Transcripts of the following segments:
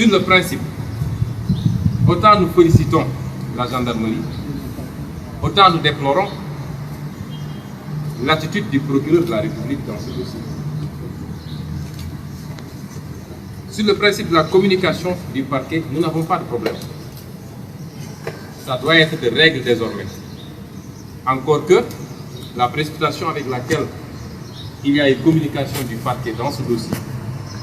Sur le principe, autant nous félicitons la gendarmerie, autant nous déplorons l'attitude du procureur de la République dans ce dossier. Sur le principe de la communication du parquet, nous n'avons pas de problème. Ça doit être de règle désormais. Encore que la précipitation avec laquelle il y a une communication du parquet dans ce dossier,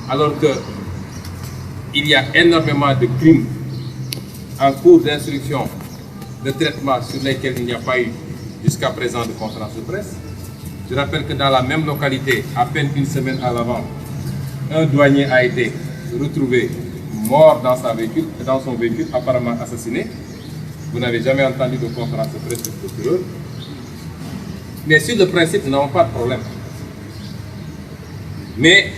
alors qu'il y a énormément de crimes en cours d'instruction, de traitement sur lesquels il n'y a pas eu jusqu'à présent de conférence de presse. Je rappelle que dans la même localité, à peine une semaine à l'avant, un douanier a été retrouvé mort dans son véhicule, apparemment assassiné. Vous n'avez jamais entendu de conférence de presse du procureur. Mais sur le principe, nous n'avons pas de problème. Mais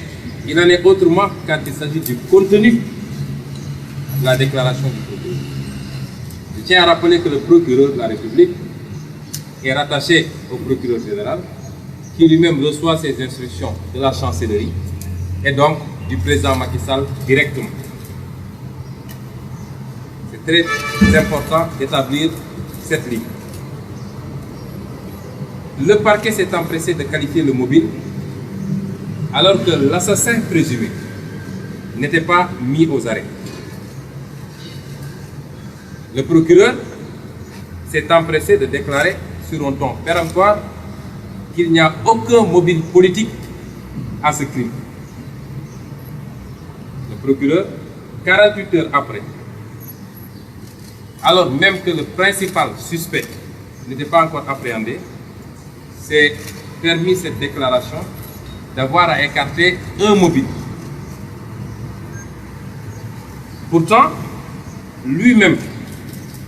il en est autrement quand il s'agit du contenu de la déclaration du procureur. Je tiens à rappeler que le procureur de la République est rattaché au procureur général, qui lui-même reçoit ses instructions de la chancellerie et donc du président Macky Sall directement. C'est très important d'établir cette ligne. Le parquet s'est empressé de qualifier le mobile alors que l'assassin présumé n'était pas mis aux arrêts. Le procureur s'est empressé de déclarer sur un ton péremptoire qu'il n'y a aucun mobile politique à ce crime. Le procureur, 48 heures après, alors même que le principal suspect n'était pas encore appréhendé, s'est permis cette déclaration d'avoir à écarter un mobile. Pourtant, lui-même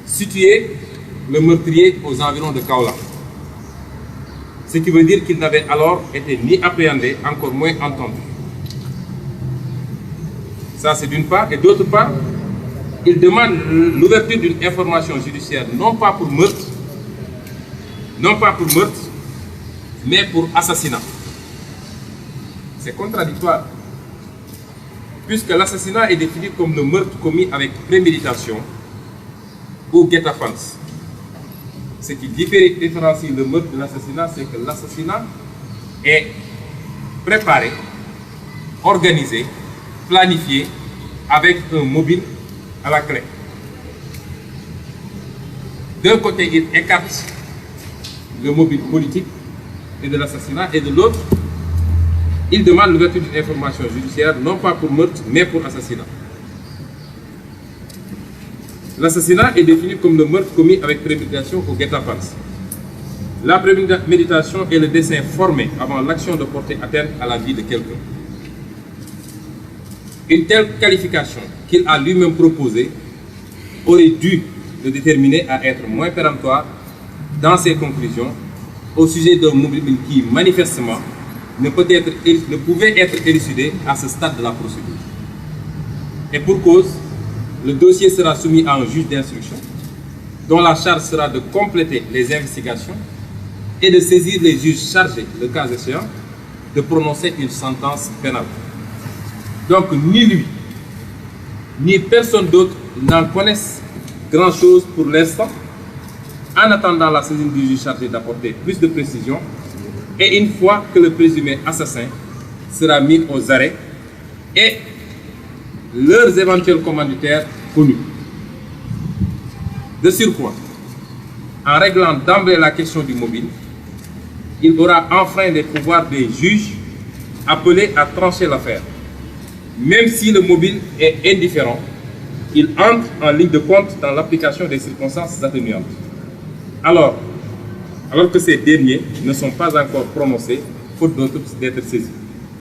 situait le meurtrier aux environs de Kaolack. Ce qui veut dire qu'il n'avait alors été ni appréhendé, encore moins entendu. Ça, c'est d'une part. Et d'autre part, il demande l'ouverture d'une information judiciaire, non pas pour meurtre, mais pour assassinat. C'est contradictoire, puisque l'assassinat est défini comme le meurtre commis avec préméditation ou guet-apens. Ce qui différencie le meurtre de l'assassinat, c'est que l'assassinat est préparé, organisé, planifié avec un mobile à la clé. D'un côté, il écarte le mobile politique et de l'assassinat, et de l'autre, il demande l'ouverture d'une information judiciaire, non pas pour meurtre, mais pour assassinat. L'assassinat est défini comme le meurtre commis avec préméditation ou guet-apens. La préméditation est le dessein formé avant l'action de porter atteinte à la vie de quelqu'un. Une telle qualification qu'il a lui-même proposée aurait dû le déterminer à être moins péremptoire dans ses conclusions au sujet d'un mobile qui, manifestement, ne pouvait être élucidé à ce stade de la procédure. Et pour cause, le dossier sera soumis à un juge d'instruction dont la charge sera de compléter les investigations et de saisir les juges chargés, le cas échéant, de prononcer une sentence pénale. Donc ni lui, ni personne d'autre n'en connaissent grand-chose pour l'instant, en attendant la saisine du juge chargé d'apporter plus de précision, et une fois que le présumé assassin sera mis aux arrêts et leurs éventuels commanditaires connus. De surcroît, en réglant d'emblée la question du mobile, il aura enfreint les pouvoirs des juges appelés à trancher l'affaire. Même si le mobile est indifférent, il entre en ligne de compte dans l'application des circonstances atténuantes. Alors que ces derniers ne sont pas encore prononcés, faute d'être saisis.